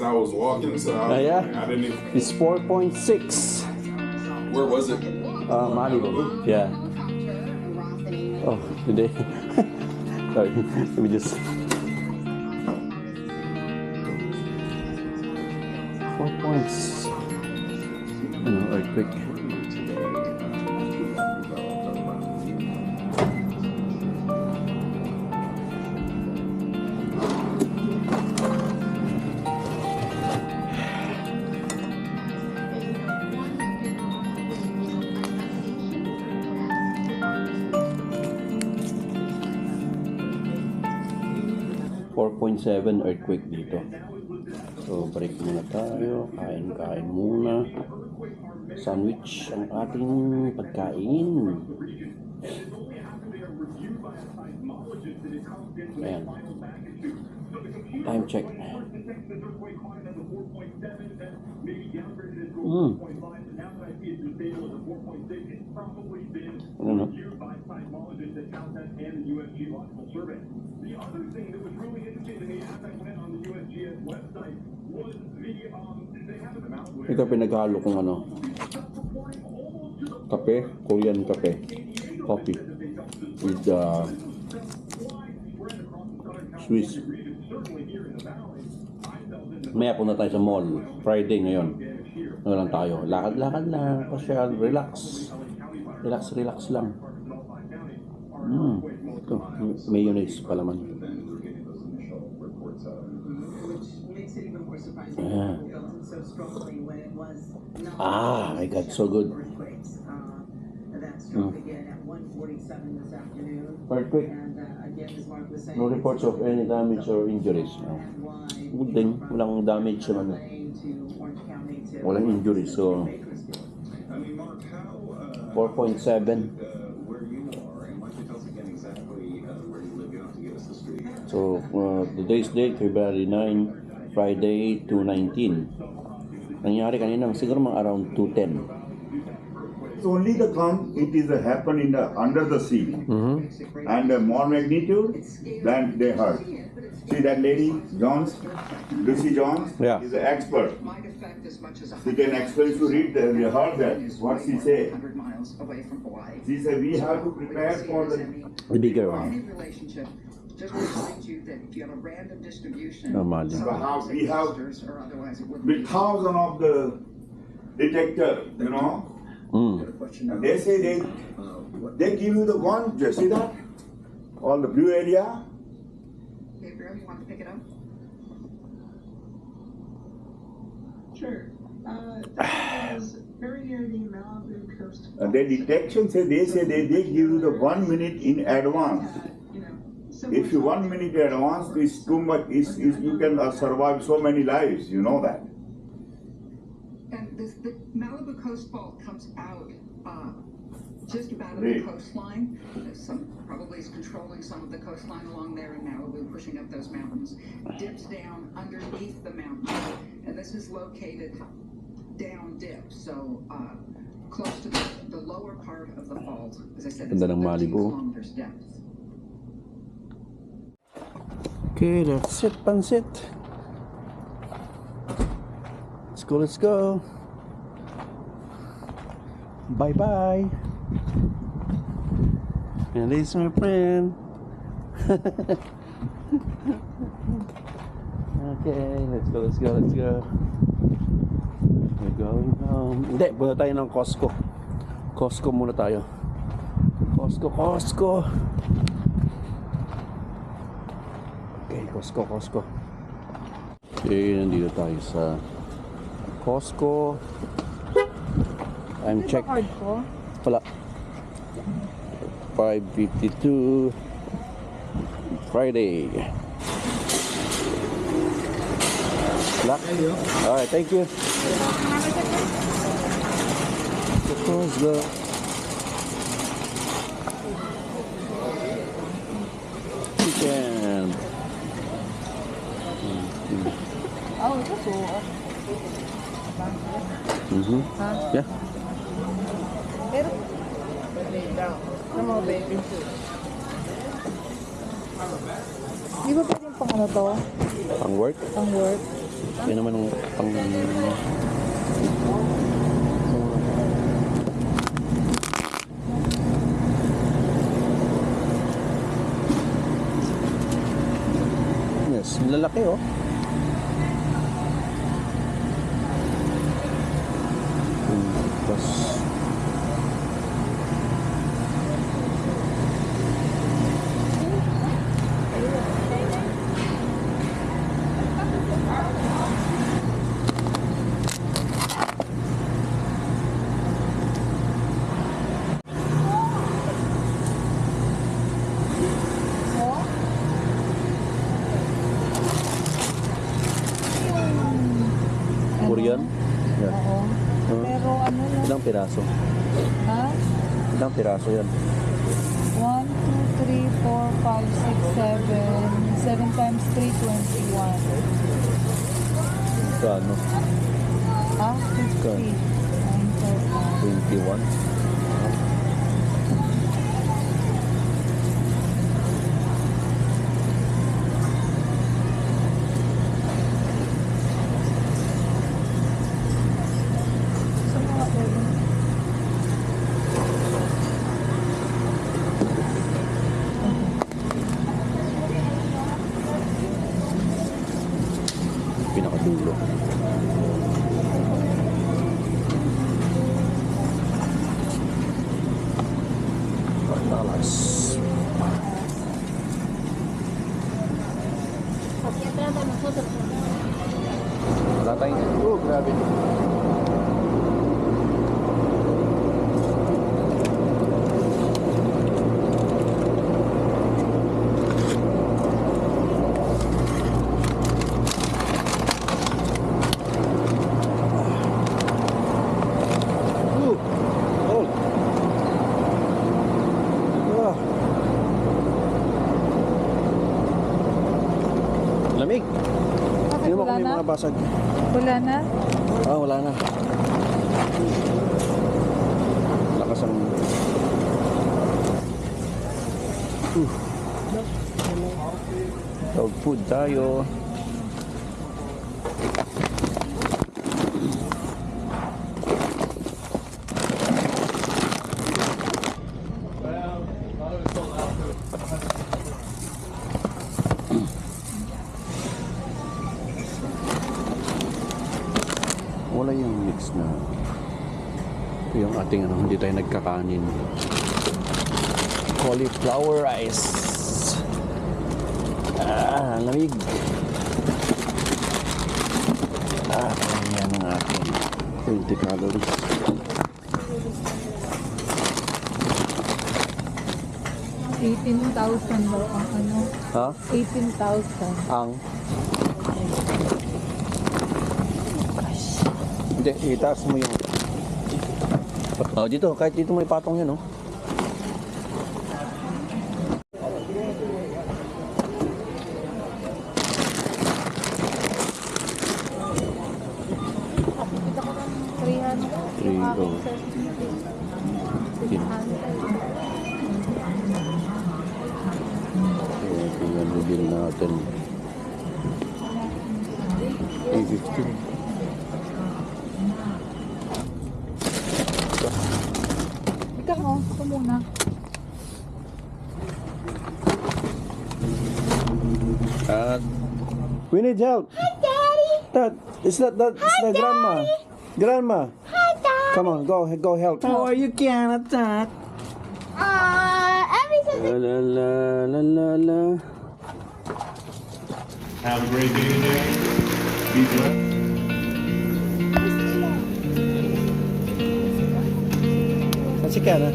I was walking, so Yeah. I didn't even... It's 4.6. Where was it? Malibu. Yeah. Oh, today. Sorry, let me just. 4 points. Earthquake. .7 earthquake dito. So break muna tayo. Kain muna. Sandwich ang ating pagkain. Ayan. Time check. Ano no? The other thing that was really interesting to me as I went on the USGS website was they have an amount. Ito pinaghalo kong ano, kape, Korean kape, coffee with Swiss. Maya punta tayo sa mall, Friday ngayon. Ano lang tayo, lakad-lakad lang, pasyal, relax lang. Ito, mayonnaise pa naman. My God, so good. Earthquake. No reports of any damage or injuries. Good thing, walang damage naman. Walang injuries, so 4.7. So, today's date, February 9, Friday, 2/19. Nangyari kanina, siguro mga around 2:10. So only the come, it is happen in the under the sea, and more magnitude than they heard. See that lady, Jones, Lucy Jones, Yeah. is an expert. She can explain to read that, we heard that, what she said. She said we have to prepare for The bigger one. Just remind you that if you have a random distribution, we have with thousands of the detector, you know. They say they give you the one, just see that? All the blue area. Gabriel, you want to pick it up? Sure. That is very near the Malibu coast. The detection say they give you the 1 minute in advance. If you 1 minute in advance is too much, you can survive so many lives, you know that. And the Malibu coast fault comes out just about at the coastline. Probably is controlling some of the coastline along there in Malibu, pushing up those mountains. Dips down underneath the mountain, and this is located down dip, so close to the lower part of the fault. As I said, it's 13 kilometers depth. Okay, that's it, pansit. Let's go. Bye-bye. And this is my friend. Okay, let's go. We're going home. Hindi, punta tayo ng Costco. Costco muna tayo. Costco. Okay, Costco. Okay, nandito tayo sa Costco. Time check. Wala. 5:52 Friday. Lock. Alright, thank you. Costco. Chicken. Yeah. Pero, ano baby? Di ba pwedeng pang ano to? Pang work? Pang work? Kaya naman ang pang... Yes, lalaki oh. Tapos... Korean? Yan. Oo. Pero ano lang. Ilang piraso? Ha? Ilang piraso yan? 1, 2, 3, 4, 5, 6, 7. 7 times 3, 21. Kano? Ha? 50. 21? Sa mga pwede. Pinakadulo. $5. Wala tayong... Oh, grabe. Oh. Ah. Lamig. Bakit Tingnan mo wala kung may na? mga basag. Wala na? Ah, wala na. Lakas ang... Dog food tayo. Wala yung mix na ito yung ating ano, hindi tayo nagkakanin. Cauliflower rice. Ah, lamig. Ah, ayan ang ating 20 calories. $18,000 daw ang ano. Ha? 18,000. Ang? Hindi, itaas mo yung... Oh, dito, kahit dito may patong yan, oh. Kita ko ng 300. Three, Yung aking oh. certificate. 600. So, tingnan mo din natin. 815. Ikaw mo, ako muna. We need help. Hi, Daddy. It's the grandma. Grandma. Hi, Dad. Come on, go help. How are you, Canada? Everything. La la la la la la. Have a great day today. Be blessed. Saan si Kana?